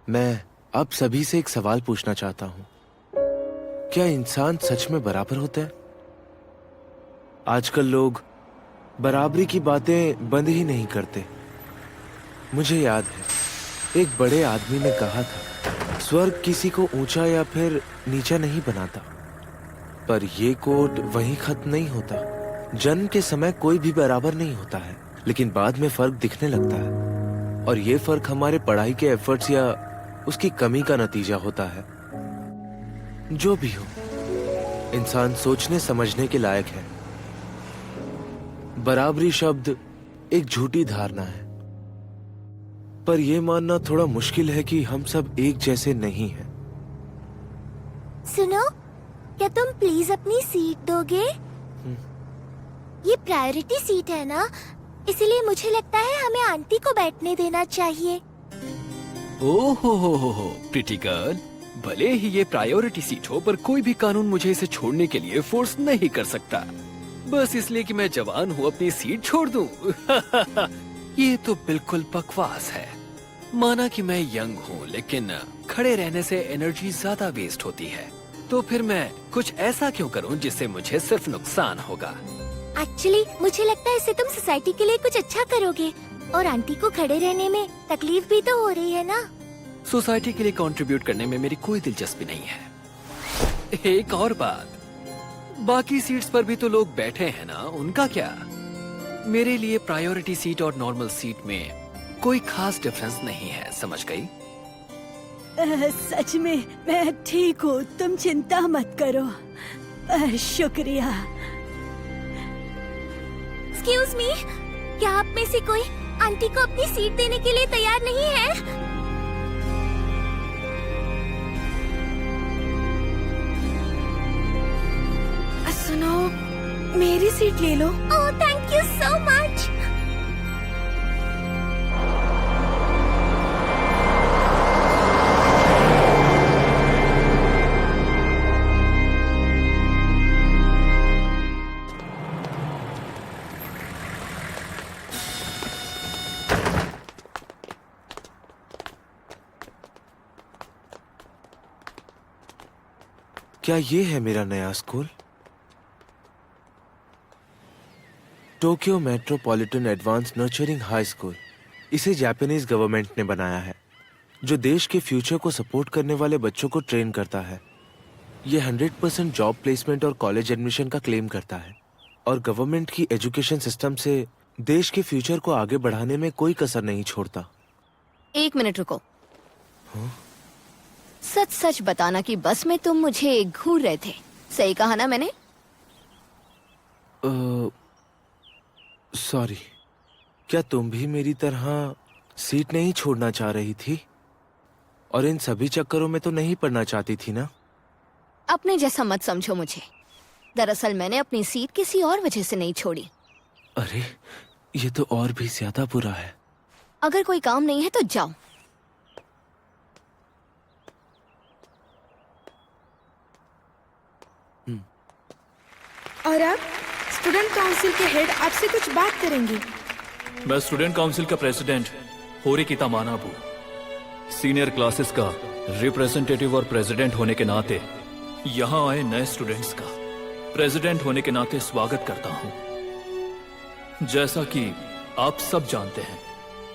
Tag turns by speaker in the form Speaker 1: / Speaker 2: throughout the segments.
Speaker 1: मैं आप सभी से एक सवाल पूछना चाहता हूँ। क्या इंसान सच में बराबर होते हैं? आजकल लोग बराबरी की बातें बंद ही नहीं करते। मुझे याद है, एक बड़े आदमी ने कहा था, स्वर्ग किसी को ऊंचा या फिर नीचा नहीं बनाता। पर ये कोट वहीं खत्म नहीं होता। जन्म के समय कोई भी बराबर नहीं होता है, लेकिन बाद में फर्क दिखने लगता है। और ये फर्क हमारे पढ़ाई के एफर्ट्स या उसकी कमी का नतीजा होता है। जो भी हो, इंसान सोचने समझने के लायक है। बराबरी शब्द एक झूठी धारणा है, पर यह मानना थोड़ा मुश्किल है कि हम सब एक जैसे नहीं हैं।
Speaker 2: सुनो, क्या तुम प्लीज अपनी सीट दोगे? ये प्रायोरिटी सीट है ना, इसलिए मुझे लगता है हमें आंटी को बैठने देना चाहिए।
Speaker 3: ओहो प्रिटी गर्ल, भले ही ये प्रायोरिटी सीट हो, पर कोई भी कानून मुझे इसे छोड़ने के लिए फोर्स नहीं कर सकता। बस इसलिए कि मैं जवान हूँ अपनी सीट छोड़ दूँ। ये तो बिल्कुल बकवास है। माना कि मैं यंग हूँ, लेकिन खड़े रहने से एनर्जी ज्यादा वेस्ट होती है, तो फिर मैं कुछ ऐसा क्यों करूँ जिससे मुझे सिर्फ नुकसान होगा।
Speaker 2: एक्चुअली मुझे लगता है इससे तुम सोसाइटी के लिए कुछ अच्छा करोगे, और आंटी को खड़े रहने में तकलीफ भी तो हो रही है ना।
Speaker 3: सोसाइटी के लिए कंट्रीब्यूट करने में मेरी कोई दिलचस्पी नहीं है। एक और बात, बाकी सीट्स पर भी तो लोग बैठे हैं ना, उनका क्या? मेरे लिए प्रायोरिटी सीट और नॉर्मल सीट में कोई खास डिफरेंस नहीं है, समझ गई?
Speaker 4: सच में मैं ठीक हूँ, तुम चिंता मत करो। शुक्रिया।
Speaker 2: एक्सक्यूज मी, क्या आप में से कोई आंटी को अपनी सीट देने के लिए तैयार नहीं है?
Speaker 4: सुनो, मेरी सीट ले लो।
Speaker 2: ओह, थैंक यू सो मच।
Speaker 1: क्या ये है मेरा नया school? Tokyo metropolitan advance nurturing high school. इसे जापानीज गवर्नमेंट ने बनाया है, जो देश के फ्यूचर को सपोर्ट करने वाले बच्चों को ट्रेन करता है। ये 100% जॉब प्लेसमेंट और कॉलेज एडमिशन का क्लेम करता है, और गवर्नमेंट की एजुकेशन सिस्टम से देश के फ्यूचर को आगे बढ़ाने में कोई कसर नहीं छोड़ता।
Speaker 5: एक मिनट रुको। सच सच बताना कि बस में तुम मुझे घूर रहे थे, सही कहा ना मैंने?
Speaker 1: सॉरी, क्या तुम भी मेरी तरह सीट नहीं छोड़ना चाह रही थी? और इन सभी चक्करों में तो नहीं पढ़ना चाहती थी ना?
Speaker 5: अपने जैसा मत समझो मुझे। दरअसल मैंने अपनी सीट किसी और वजह से नहीं छोड़ी।
Speaker 1: अरे, ये तो और भी ज्यादा बुरा है।
Speaker 5: अगर कोई काम नहीं है तो जाओ।
Speaker 4: और अब स्टूडेंट काउंसिल के हेड आपसे कुछ बात करेंगे।
Speaker 6: मैं स्टूडेंट काउंसिल का प्रेसिडेंट होरिकिता मानाबू, सीनियर क्लासेस का रिप्रेजेंटेटिव और प्रेसिडेंट होने के नाते यहाँ आए नए स्टूडेंट्स का प्रेसिडेंट होने के नाते स्वागत करता हूँ। जैसा कि आप सब जानते हैं,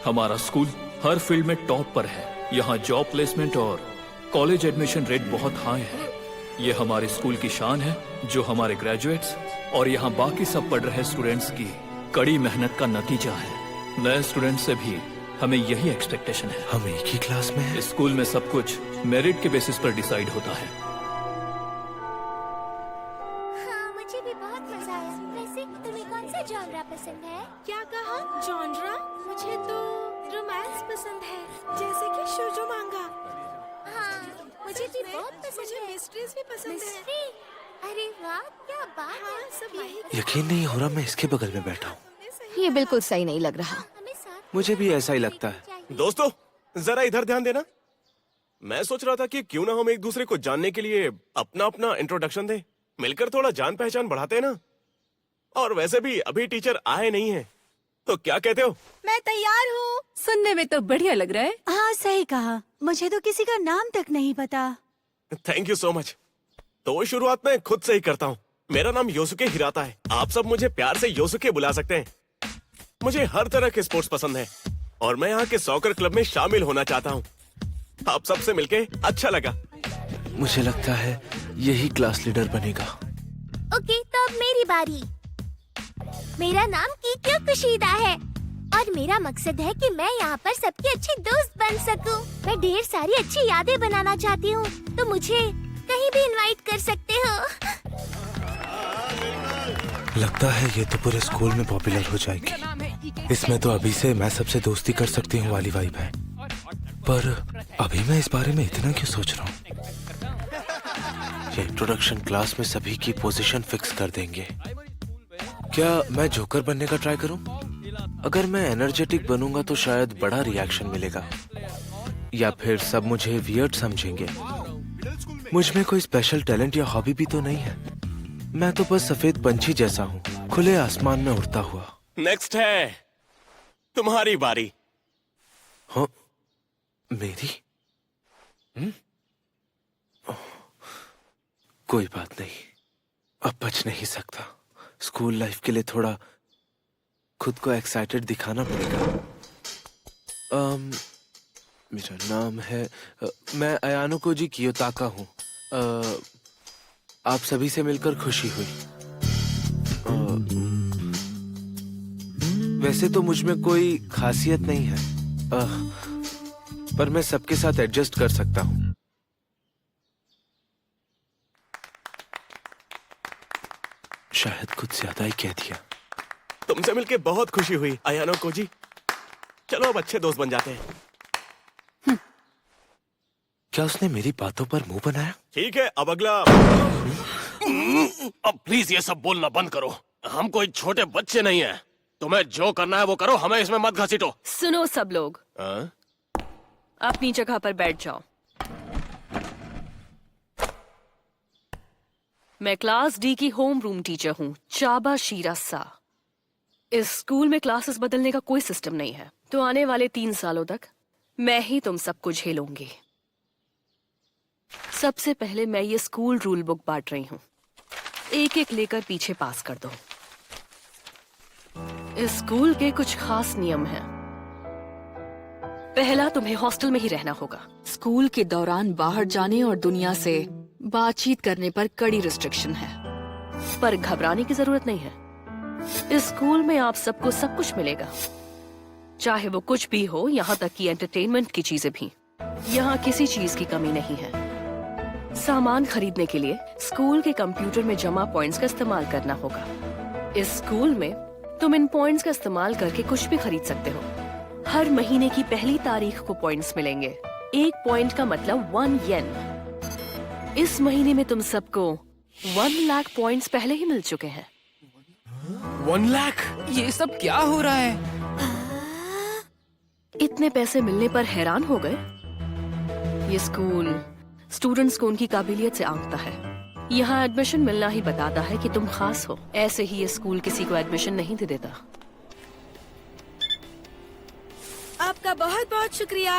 Speaker 6: हमारा स्कूल हर फील्ड में टॉप पर है। यहाँ जॉब प्लेसमेंट और कॉलेज एडमिशन रेट बहुत हाई है। ये हमारे स्कूल की शान है, जो हमारे ग्रेजुएट्स और यहाँ बाकी सब पढ़ रहे स्टूडेंट्स की कड़ी मेहनत का नतीजा है। नए स्टूडेंट्स से भी हमें यही एक्सपेक्टेशन है।
Speaker 1: हम एक ही क्लास में हैं।
Speaker 6: इस स्कूल में सब कुछ मेरिट के बेसिस पर डिसाइड होता है।
Speaker 2: हाँ, मुझे भी बहुत मजा आया। वैसे तुम्हें कौन सा जॉनरा पसंद है?
Speaker 4: क्या कहा? जॉनरा? मुझे तो रोमांस पसंद है, जैसे कि शोजो मांगा।
Speaker 2: हाँ, मुझे भी बहुत पसंद है।
Speaker 4: मिस्ट्रीज भी पसंद है।
Speaker 2: मिस्ट्री? अरे वाह, क्या बात है।
Speaker 4: सब यही
Speaker 1: यकीन नहीं हो रहा मैं इसके बगल में बैठा हूँ।
Speaker 5: ये बिल्कुल सही नहीं लग रहा।
Speaker 2: हमें साथ
Speaker 1: मुझे भी ऐसा ही लगता है।
Speaker 7: दोस्तों, जरा इधर ध्यान देना। मैं सोच रहा था कि क्यों ना हम एक दूसरे को जानने के लिए अपना अपना इंट्रोडक्शन दें, मिलकर थोड़ा जान पहचान बढ़ाते हैं ना। और वैसे भी अभी टीचर आए नहीं हैं, तो क्या कहते हो?
Speaker 4: मैं तैयार हूँ।
Speaker 8: सुनने में तो बढ़िया लग रहा है।
Speaker 9: हाँ सही कहा, मुझे तो किसी का नाम तक नहीं पता।
Speaker 7: Thank you so much. तो शुरुआत में खुद से ही करता हूँ। मेरा नाम योसुके हिराता है। आप सब मुझे प्यार से योसुके बुला सकते हैं। मुझे हर तरह के स्पोर्ट्स पसंद है और मैं यहाँ के सॉकर क्लब में शामिल होना चाहता हूँ। आप सबसे मिलके अच्छा लगा।
Speaker 1: मुझे लगता है यही क्लास लीडर बनेगा।
Speaker 2: ओके, तो अब मेरी बारी। मेरा नाम कीक्यो कुशीदा है और मेरा मकसद है कि मैं यहाँ पर सबकी अच्छी दोस्त बन सकूं। मैं ढेर सारी अच्छी यादें बनाना चाहती हूँ, तो मुझे कहीं भी इनवाइट कर सकते हो।
Speaker 1: लगता है ये तो पूरे स्कूल में पॉपुलर हो जाएगी। इसमें तो अभी से मैं सबसे दोस्ती कर सकती हूँ वाली वाइब है। पर अभी मैं इस बारे में इतना क्यों सोच रहा हूँ? ये इंट्रोडक्शन क्लास में सभी की पोजीशन फिक्स कर देंगे। क्या मैं जोकर बनने का ट्राई करूं? अगर मैं एनर्जेटिक बनूंगा तो शायद बड़ा रिएक्शन मिलेगा, या फिर सब मुझे वियर्ड समझेंगे। मुझ में कोई स्पेशल टैलेंट या हॉबी भी तो नहीं है। मैं तो बस सफेद पंछी जैसा हूँ, खुले आसमान में उड़ता हुआ।
Speaker 7: नेक्स्ट है तुम्हारी बारी।
Speaker 1: हाँ, मेरी? कोई बात नहीं, अब बच नहीं सकता। स्कूल लाइफ के लिए थोड़ा खुद को एक्साइटेड दिखाना पड़ेगा। मेरा नाम है मैं अयानो कोजी कियोताका हूँ। आप सभी से मिलकर खुशी हुई। वैसे तो मुझ में कोई खासियत नहीं है, पर मैं सबके साथ एडजस्ट कर सकता हूँ। शायद कुछ ज्यादा ही कह दिया।
Speaker 7: तुमसे मिलके बहुत खुशी हुई अयानो कोजी। चलो अब अच्छे दोस्त बन जाते हैं।
Speaker 1: क्या उसने मेरी बातों पर मुंह बनाया?
Speaker 7: ठीक है, अब अगला। अब प्लीज ये सब बोलना बंद करो। हम कोई छोटे बच्चे नहीं हैं। तुम्हें जो करना है वो करो, हमें इसमें मत घसीटो।
Speaker 8: सुनो सब लोग, अपनी जगह पर बैठ जाओ। मैं क्लास डी की होम रूम टीचर हूँ, चाबा शीरासा। इस स्कूल में क्लासेस बदलने का कोई सिस्टम नहीं है, तो आने वाले 3 सालों तक मैं ही तुम सबको झेलूंगी। सबसे पहले मैं ये स्कूल रूल बुक बांट रही हूँ, एक एक लेकर पीछे पास कर दो। इस स्कूल के कुछ खास नियम हैं। पहला, तुम्हें हॉस्टल में ही रहना होगा। स्कूल के दौरान बाहर जाने और दुनिया से बातचीत करने पर कड़ी रिस्ट्रिक्शन है, पर घबराने की जरूरत नहीं है। इस स्कूल में आप सबको सब कुछ मिलेगा, चाहे वो कुछ भी हो, यहाँ तक कि एंटरटेनमेंट की चीजें भी। यहाँ किसी चीज की कमी नहीं है। सामान खरीदने के लिए स्कूल के कंप्यूटर में जमा पॉइंट्स का इस्तेमाल करना होगा। इस स्कूल में तुम इन पॉइंट्स का इस्तेमाल करके कुछ भी खरीद सकते हो। हर महीने की पहली तारीख को पॉइंट्स मिलेंगे। 1 पॉइंट का मतलब 1 येन। इस महीने में तुम सबको 1 लाख पॉइंट्स पहले ही मिल चुके हैं।
Speaker 7: 1 लाख?
Speaker 3: ये सब क्या हो रहा है?
Speaker 8: इतने पैसे मिलने पर हैरान हो गए? ये स्कूल स्टूडेंट्स को उनकी काबिलियत से आंकता है। यहाँ एडमिशन मिलना ही बताता है कि तुम खास हो। ऐसे ही ये स्कूल किसी को एडमिशन नहीं दे देता।
Speaker 4: आपका बहुत बहुत शुक्रिया।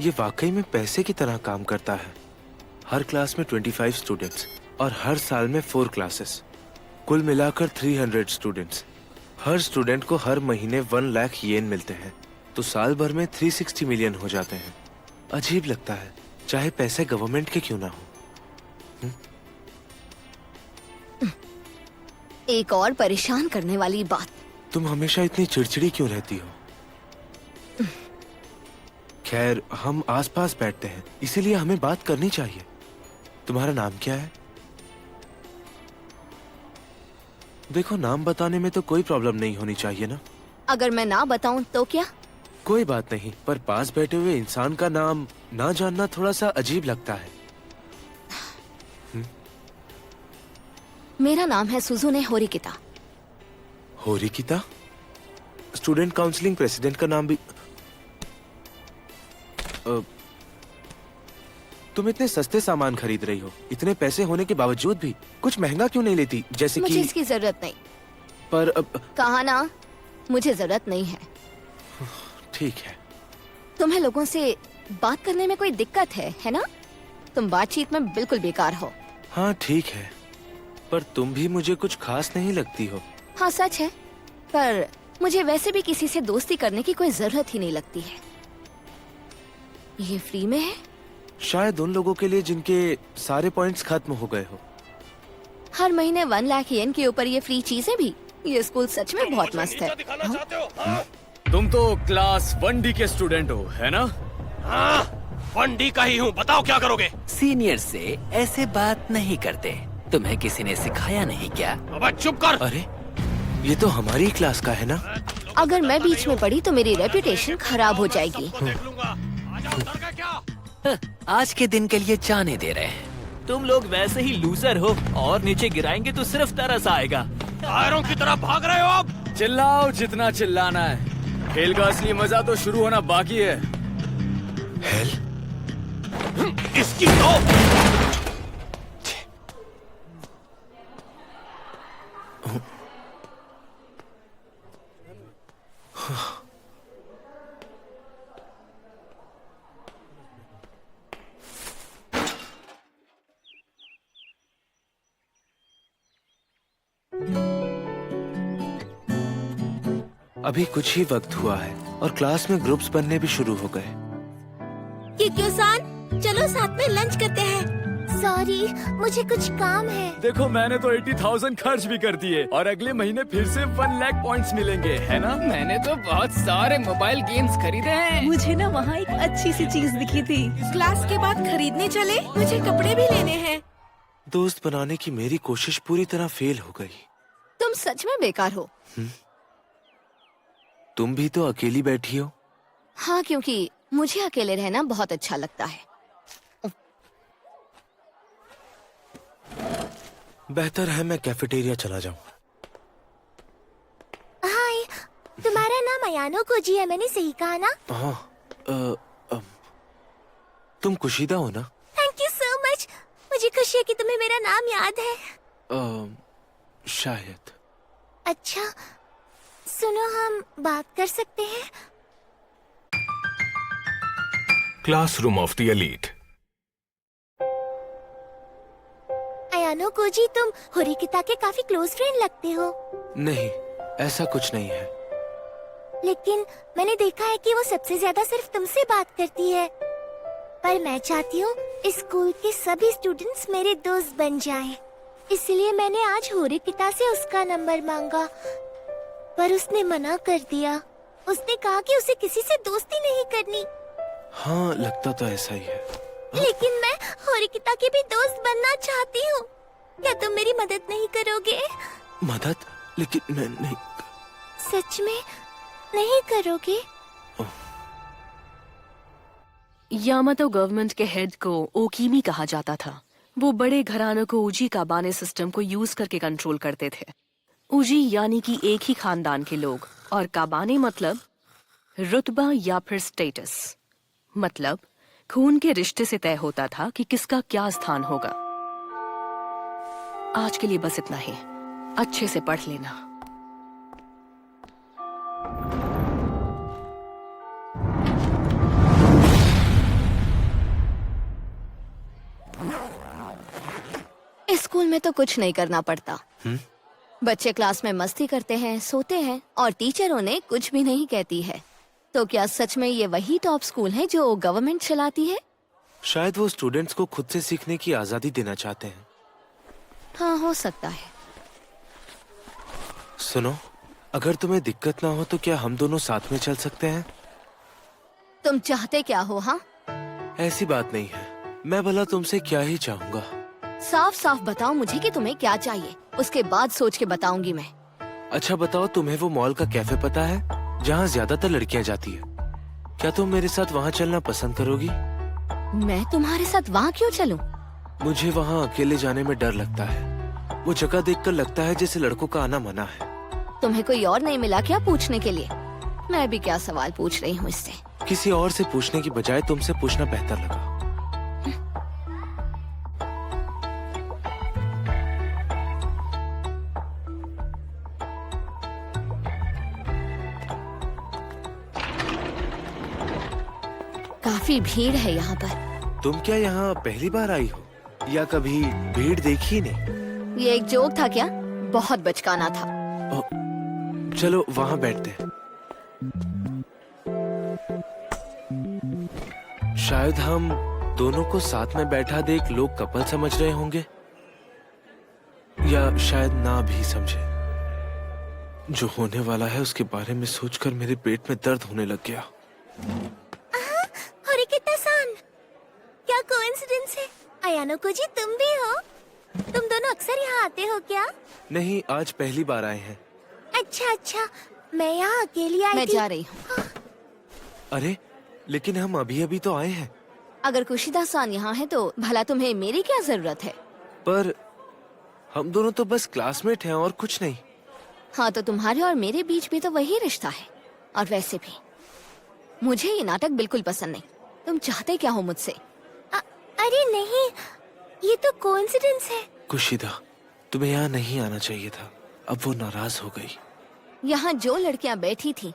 Speaker 1: ये वाकई में पैसे की तरह काम करता है। हर क्लास में 25 स्टूडेंट्स और हर साल में 4 क्लासेस, कुल मिलाकर 300 स्टूडेंट्स। हर स्टूडेंट को हर महीने 1 लाख येन मिलते हैं, तो साल भर में 360 मिलियन हो जाते हैं। अजीब लगता है, चाहे पैसे गवर्नमेंट के क्यों ना हो।
Speaker 5: एक और परेशान करने वाली बात।
Speaker 1: तुम हमेशा इतनी चिड़चिड़ी क्यों रहती हो? खैर, हम आसपास बैठते हैं, इसीलिए हमें बात करनी चाहिए। तुम्हारा नाम क्या है? देखो, नाम बताने में तो कोई प्रॉब्लम नहीं होनी चाहिए ना।
Speaker 5: अगर मैं ना बताऊं तो क्या?
Speaker 1: कोई बात नहीं, पर पास बैठे हुए इंसान का नाम ना जानना थोड़ा सा अजीब लगता है।
Speaker 5: मेरा नाम है सुजुने होरिकिता।
Speaker 1: होरिकिता? स्टूडेंट काउंसलिंग प्रेसिडेंट का नाम भी। तुम इतने सस्ते सामान खरीद रही हो, इतने पैसे होने के बावजूद भी कुछ महंगा क्यों नहीं लेती, जैसे
Speaker 5: मुझे
Speaker 1: कि?
Speaker 5: इसकी जरूरत नहीं।
Speaker 1: पर
Speaker 5: कहा ना, मुझे जरूरत नहीं है।
Speaker 1: ठीक है।
Speaker 5: तुम्हें लोगों से बात करने में कोई दिक्कत है ना? तुम बातचीत में बिल्कुल बेकार हो।
Speaker 1: हाँ ठीक है, पर तुम भी मुझे कुछ खास नहीं लगती हो।
Speaker 5: हाँ सच है, पर मुझे वैसे भी किसी से दोस्ती करने की कोई जरूरत ही नहीं लगती है। ये फ्री में है?
Speaker 1: शायद उन लोगों के लिए जिनके सारे पॉइंट्स खत्म हो गए हो।
Speaker 5: हर महीने 1 लाख येन के ऊपर ये फ्री चीजें भी। ये स्कूल सच में बहुत मस्त है।
Speaker 3: तुम तो क्लास 1D के स्टूडेंट हो, है ना?
Speaker 7: हाँ 1D का ही हूँ, बताओ क्या करोगे?
Speaker 3: सीनियर से ऐसे बात नहीं करते। तुम्हें किसी ने सिखाया नहीं क्या?
Speaker 7: अब चुप कर।
Speaker 1: अरे ये तो हमारी क्लास का है ना?
Speaker 5: अगर मैं बीच में पड़ी तो मेरी रेपुटेशन खराब हो जाएगी।
Speaker 7: देख लूंगा। आजा, डर गए क्या?
Speaker 3: आज के दिन के लिए जाने दे रहे हैं।
Speaker 6: तुम लोग वैसे ही लूजर हो और नीचे गिराएंगे तो सिर्फ तरस आएगा।
Speaker 7: टायरों की तरह भाग रहे हो आप।
Speaker 3: चिल्लाओ जितना चिल्लाना है। खेल का असली मजा तो शुरू होना बाकी है।
Speaker 1: हेल,
Speaker 7: इसकी तो
Speaker 1: अभी कुछ ही वक्त हुआ है और क्लास में ग्रुप्स बनने भी शुरू हो गए।
Speaker 4: किक्यो-सान, चलो साथ में लंच करते हैं।
Speaker 2: सॉरी, मुझे कुछ काम है।
Speaker 3: देखो मैंने तो 80,000 खर्च भी कर दिए और अगले महीने फिर से 1 लाख पॉइंट्स मिलेंगे, है ना?
Speaker 10: मैंने तो बहुत सारे मोबाइल गेम्स खरीदे हैं।
Speaker 9: मुझे ना वहाँ एक अच्छी सी चीज दिखी थी।
Speaker 4: क्लास के बाद खरीदने चले, मुझे कपड़े भी लेने हैं।
Speaker 1: दोस्त बनाने की मेरी कोशिश पूरी तरह फेल हो गई।
Speaker 5: तुम सच में बेकार हो।
Speaker 1: तुम भी तो अकेली बैठी हो।
Speaker 5: हाँ, क्योंकि मुझे अकेले रहना बहुत अच्छा लगता है।
Speaker 1: बेहतर है मैं कैफेटेरिया चला जाऊं।
Speaker 2: हाय, तुम्हारा नाम अयानो कोजी है, मैंने सही कहा ना?
Speaker 1: हाँ, तुम कुशीदा हो ना?
Speaker 2: Thank you so much. मुझे खुशी है कि तुम्हें मेरा नाम याद है।
Speaker 1: शायद।
Speaker 2: अच्छा, सुनो, हम बात कर सकते हैं?
Speaker 7: Classroom of the elite.
Speaker 2: Ayanokoji, तुम होरिकिता के काफी क्लोज फ्रेंड लगते हो।
Speaker 1: नहीं, ऐसा कुछ नहीं है।
Speaker 2: लेकिन मैंने देखा है कि वो सबसे ज्यादा सिर्फ तुमसे बात करती है। पर मैं चाहती हूँ इस स्कूल के सभी स्टूडेंट्स मेरे दोस्त बन जाएं। इसलिए मैंने आज होरिकिता से उसका नंबर मांगा, पर उसने मना कर दिया। उसने कहा कि उसे किसी से दोस्ती नहीं करनी।
Speaker 1: हाँ, लगता तो ऐसा ही है।
Speaker 2: लेकिन मैं होरिकिता की भी दोस्त बनना चाहती हूँ। क्या तुम मेरी मदद नहीं करोगे?
Speaker 1: मदद? लेकिन मैं नहीं।
Speaker 2: सच में नहीं करोगे?
Speaker 8: यामातो गवर्नमेंट के हेड को ओकीमी कहा जाता था। वो बड़े घरानों को उजी काबाने सिस्टम को यूज करके कंट्रोल करते थे। उजी यानी कि एक ही खानदान के लोग, और काबाने मतलब रुतबा या फिर स्टेटस, मतलब खून के रिश्ते से तय होता था कि किसका क्या स्थान होगा। आज के लिए बस इतना ही। अच्छे से पढ़ लेना।
Speaker 5: इस स्कूल में तो कुछ नहीं करना पड़ता। बच्चे क्लास में मस्ती करते हैं, सोते हैं और टीचर उन्हें कुछ भी नहीं कहती है। तो क्या सच में ये वही टॉप स्कूल है जो गवर्नमेंट चलाती है?
Speaker 1: शायद वो स्टूडेंट्स को खुद से सीखने की आजादी देना चाहते हैं।
Speaker 5: हाँ, हो सकता है।
Speaker 1: सुनो, अगर तुम्हें दिक्कत ना हो तो क्या हम दोनों साथ में चल सकते हैं?
Speaker 5: तुम चाहते क्या हो? हाँ,
Speaker 1: ऐसी बात नहीं है। मैं भला तुमसे क्या ही चाहूंगा।
Speaker 5: साफ साफ बताओ मुझे कि तुम्हें क्या चाहिए, उसके बाद सोच के बताऊंगी मैं।
Speaker 1: अच्छा बताओ, तुम्हें वो मॉल का कैफे पता है जहाँ ज्यादातर लड़कियाँ जाती है? क्या तुम मेरे साथ वहाँ चलना पसंद करोगी?
Speaker 5: मैं तुम्हारे साथ वहाँ क्यों चलूं?
Speaker 1: मुझे वहाँ अकेले जाने में डर लगता है। वो जगह देखकर लगता है जैसे लड़कों का आना मना है।
Speaker 5: तुम्हें कोई और नहीं मिला क्या पूछने के लिए? मैं भी क्या सवाल पूछ रही हूँ इससे।
Speaker 1: किसी और से पूछने की बजाय तुमसे पूछना बेहतर लगा।
Speaker 5: काफी भीड़ है यहाँ पर।
Speaker 1: तुम क्या यहाँ पहली बार आई हो या कभी भीड़ देखी नहीं?
Speaker 5: ये एक जोक था क्या? बहुत बचकाना था।
Speaker 1: ओ, चलो वहाँ बैठते हैं। शायद हम दोनों को साथ में बैठा देख लोग कपल समझ रहे होंगे, या शायद ना भी समझे। जो होने वाला है उसके बारे में सोचकर मेरे पेट में दर्द होने लग गया।
Speaker 2: होरिकिता-सान, क्या कोइंसिडेंस है? अयानो को जी तुम भी हो? तुम दोनों अक्सर यहाँ आते हो क्या?
Speaker 1: नहीं, आज पहली बार आए हैं।
Speaker 2: अच्छा अच्छा, मैं यहाँ अकेली आई
Speaker 5: मैं
Speaker 2: थी।
Speaker 5: जा रही हूँ।
Speaker 1: अरे लेकिन हम अभी अभी तो आए हैं।
Speaker 5: अगर कुशिदा-सान यहाँ है तो भला तुम्हें मेरी क्या जरूरत है?
Speaker 1: पर हम दोनों तो बस क्लासमेट हैं और कुछ नहीं।
Speaker 5: हाँ, तो तुम्हारे और मेरे बीच भी तो वही रिश्ता है। और वैसे भी मुझे ये नाटक बिल्कुल पसंद नहीं। तुम चाहते क्या हो मुझसे?
Speaker 2: अरे नहीं, ये तो कोइंसिडेंस है।
Speaker 1: कुशिदा, तुम्हें यहाँ नहीं आना चाहिए था। अब वो नाराज हो गई।
Speaker 5: यहाँ जो लड़कियाँ बैठी थी,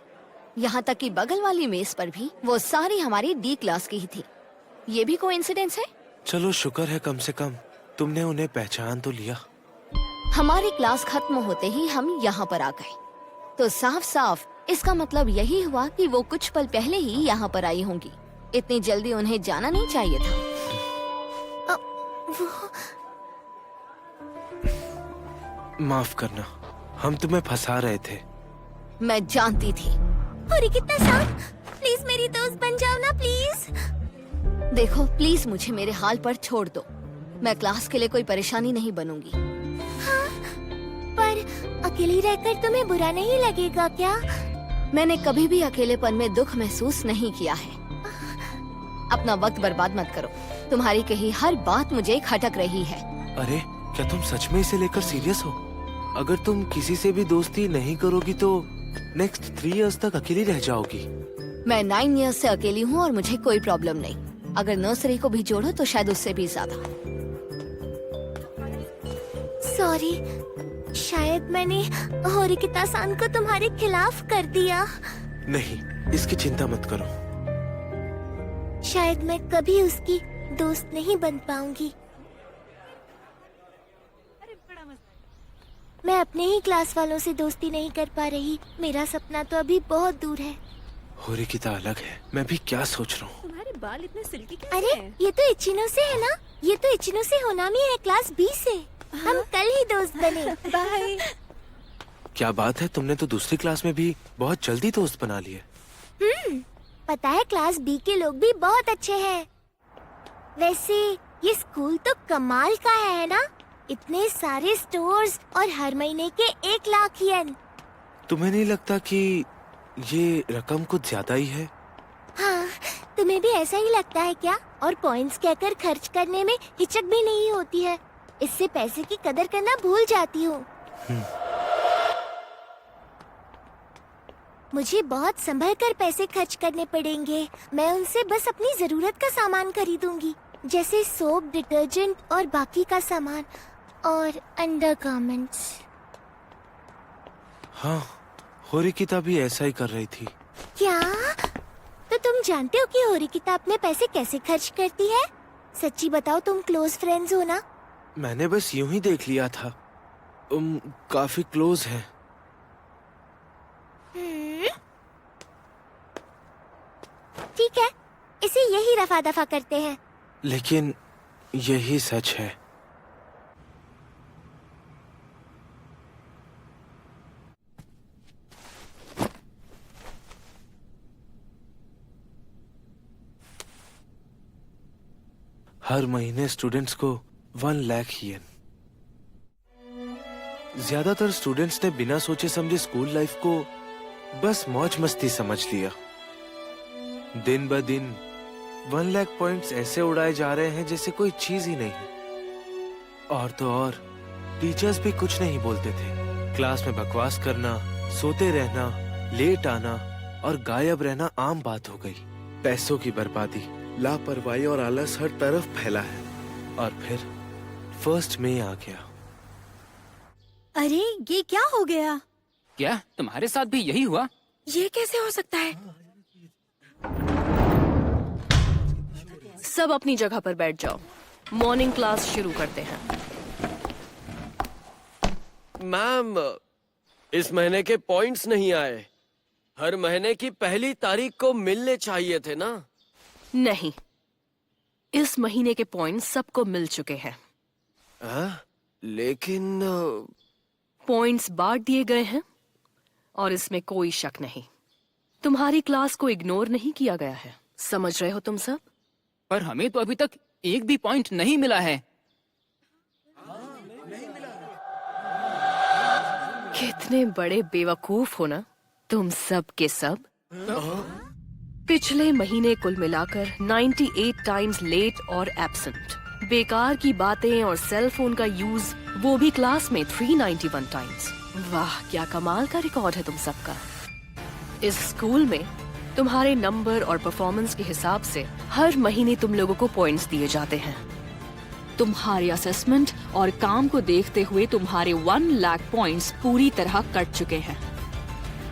Speaker 5: यहाँ तक कि बगल वाली मेज पर भी, वो सारी हमारी डी क्लास की ही थी। ये भी कोइंसिडेंस है?
Speaker 1: चलो शुक्र है कम से कम तुमने उन्हें पहचान तो लिया।
Speaker 5: हमारी क्लास खत्म होते ही हम यहाँ पर आ गए, तो साफ साफ इसका मतलब यही हुआ कि वो कुछ पल पहले ही यहाँ पर आई होंगी। इतनी जल्दी उन्हें जाना नहीं चाहिए था।
Speaker 1: माफ करना, हम तुम्हें फंसा रहे थे।
Speaker 5: मैं जानती थी।
Speaker 2: होरिकिता-सान, प्लीज मेरी दोस्त बन जाओ ना प्लीज।
Speaker 5: देखो प्लीज मुझे मेरे हाल पर छोड़ दो। मैं क्लास के लिए कोई परेशानी नहीं बनूंगी।
Speaker 2: पर अकेली रहकर तुम्हें बुरा नहीं लगेगा क्या?
Speaker 5: मैंने कभी भी अकेलेपन में दुख महसूस नहीं किया है। अपना वक्त बर्बाद मत करो। तुम्हारी कही हर बात मुझे खटक रही है।
Speaker 1: अरे क्या तुम सच में इसे लेकर सीरियस हो? अगर तुम किसी से भी दोस्ती नहीं करोगी तो नेक्स्ट 3 इयर्स तक अकेली रह जाओगी।
Speaker 5: मैं 9 इयर्स से अकेली हूँ और मुझे कोई प्रॉब्लम नहीं। अगर नर्सरी को भी जोड़ो तो शायद उससे भी ज्यादा।
Speaker 2: सॉरी, शायद मैंने होरिकिता-सान को तुम्हारे खिलाफ कर दिया।
Speaker 1: नहीं, इसकी चिंता मत करो।
Speaker 2: शायद मैं कभी उसकी दोस्त नहीं बन पाऊंगी। मैं अपने ही क्लास वालों से दोस्ती नहीं कर पा रही। मेरा सपना तो अभी बहुत दूर है।
Speaker 1: होरिकिता अलग है, मैं भी क्या सोच रहा हूँ।
Speaker 4: तुम्हारे बाल इतने सिल्की कैसे
Speaker 2: अरे
Speaker 4: हैं?
Speaker 2: ये तो इचिनो से है ना? ये तो इचिनो से होनामी है, क्लास B से। हम कल ही दोस्त बने।
Speaker 4: बाय।
Speaker 1: क्या बात है, तुमने तो दूसरी क्लास में भी बहुत जल्दी दोस्त बना लिए।
Speaker 2: पता है क्लास B के लोग भी बहुत अच्छे हैं। वैसे ये स्कूल तो कमाल का है ना? इतने सारे स्टोर्स और हर महीने के 1 लाख येन।
Speaker 1: तुम्हें नहीं लगता कि ये रकम कुछ ज्यादा ही है?
Speaker 2: हाँ, तुम्हें भी ऐसा ही लगता है क्या? और पॉइंट्स कहकर खर्च करने में हिचक भी नहीं होती है। इससे पैसे की कदर करना भूल जाती हूँ। मुझे बहुत संभल कर पैसे खर्च करने पड़ेंगे। मैं उनसे बस अपनी जरूरत का सामान खरीदूंगी, जैसे सोप, डिटर्जेंट और बाकी का सामान और अंडरगारमेंट्स।
Speaker 1: हाँ, होरिकिता भी ऐसा ही कर रही थी।
Speaker 2: क्या? तो तुम जानते हो कि होरिकिता अपने पैसे कैसे खर्च करती है? सच्ची बताओ, तुम क्लोज फ्रेंड्स हो ना?
Speaker 1: मैंने बस यूं ही देख लिया था। काफी क्लोज हैं।
Speaker 2: ठीक है, इसे यही रफा दफा करते हैं।
Speaker 1: लेकिन यही सच है। हर महीने स्टूडेंट्स को 1 लाख येन। ज्यादातर स्टूडेंट्स ने बिना सोचे समझे स्कूल लाइफ को बस मौज मस्ती समझ लिया। दिन ब दिन 1 लाख पॉइंट्स ऐसे उड़ाए जा रहे हैं जैसे कोई चीज ही नहीं है। और तो और टीचर्स भी कुछ नहीं बोलते थे। क्लास में बकवास करना, सोते रहना, लेट आना और गायब रहना आम बात हो गई। पैसों की बर्बादी, लापरवाही और आलस हर तरफ फैला है। और फिर 1 मई आ गया।
Speaker 9: अरे ये क्या हो गया?
Speaker 10: क्या तुम्हारे साथ भी यही हुआ?
Speaker 4: ये कैसे हो सकता है?
Speaker 8: सब अपनी जगह पर बैठ जाओ। मॉर्निंग क्लास शुरू करते हैं।
Speaker 3: मैम, इस महीने के पॉइंट्स नहीं आए। हर महीने की पहली तारीख को मिलने चाहिए थे ना।
Speaker 8: नहीं, इस महीने के पॉइंट्स सबको मिल चुके हैं।
Speaker 3: लेकिन
Speaker 8: पॉइंट्स बांट दिए गए हैं और इसमें कोई शक नहीं। तुम्हारी क्लास को इग्नोर नहीं किया गया है। समझ रहे हो तुम सब?
Speaker 10: पर हमें तो अभी तक एक भी पॉइंट नहीं मिला है।
Speaker 8: कितने बड़े बेवकूफ हो ना तुम सब के सब। पिछले महीने कुल मिलाकर 98 टाइम्स लेट और एब्सेंट। बेकार की बातें और सेल फोन का यूज, वो भी क्लास में 391 टाइम्स। वाह, क्या कमाल का रिकॉर्ड है तुम सबका। इस स्कूल में तुम्हारे नंबर और परफॉर्मेंस के हिसाब से हर महीने तुम लोगों को पॉइंट्स दिए जाते हैं। तुम्हारे असेसमेंट और काम को देखते हुए तुम्हारे 1 लाख पॉइंट्स पूरी तरह कट चुके हैं।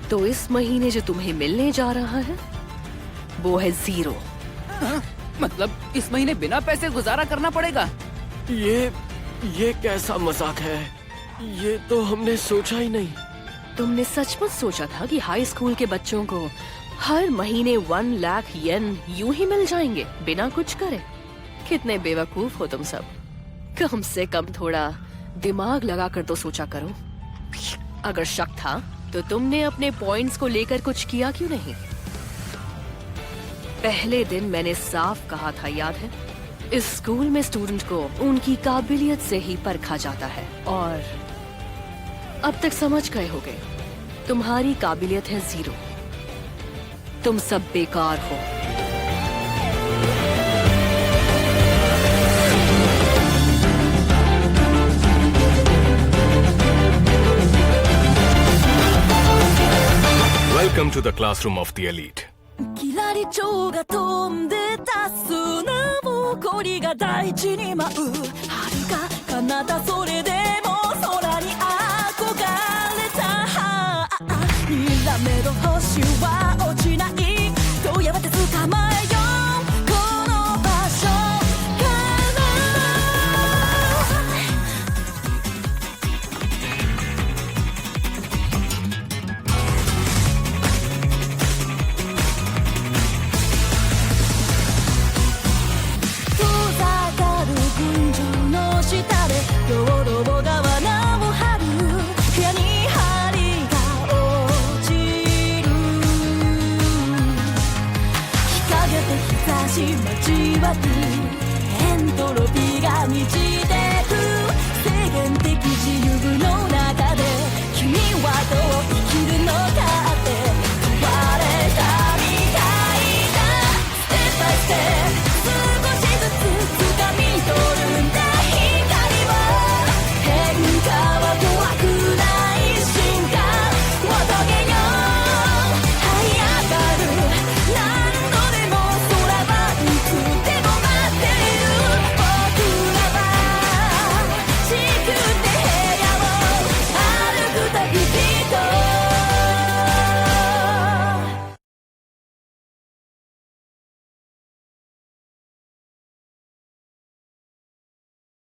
Speaker 8: तो इस महीने जो तुम्हें मिलने जा रहा है वो है 0।
Speaker 10: मतलब इस महीने बिना पैसे गुजारा करना पड़ेगा।
Speaker 3: ये कैसा मजाक है? ये तो हमने सोचा ही नहीं।
Speaker 8: तुमने सचमुच सोचा था कि हाई स्कूल के बच्चों को हर महीने 1 लाख येन यूं ही मिल जाएंगे बिना कुछ करे? कितने बेवकूफ हो तुम सब। कम से कम थोड़ा दिमाग लगाकर तो सोचा करो। अगर शक था तो तुमने अपने पॉइंट्स को लेकर कुछ किया क्यों नहीं? पहले दिन मैंने साफ कहा था, याद है? इस स्कूल में स्टूडेंट को उनकी काबिलियत से ही परखा जाता है। और अब तक समझ गए होगे, तुम्हारी काबिलियत है 0। तुम सब बेकार हो।
Speaker 7: Welcome to the classroom of the elite.
Speaker 9: キラリ蝶が飛んでた砂ぼこりが大地に舞う遥か彼方それでも空に憧れたにらめろ星は落ちないとやがて捕まえようこの場所から遠ざかる群青の下で道路が罠を張る部屋に針が落ちる日陰と日差し交わりエントロピーが満ち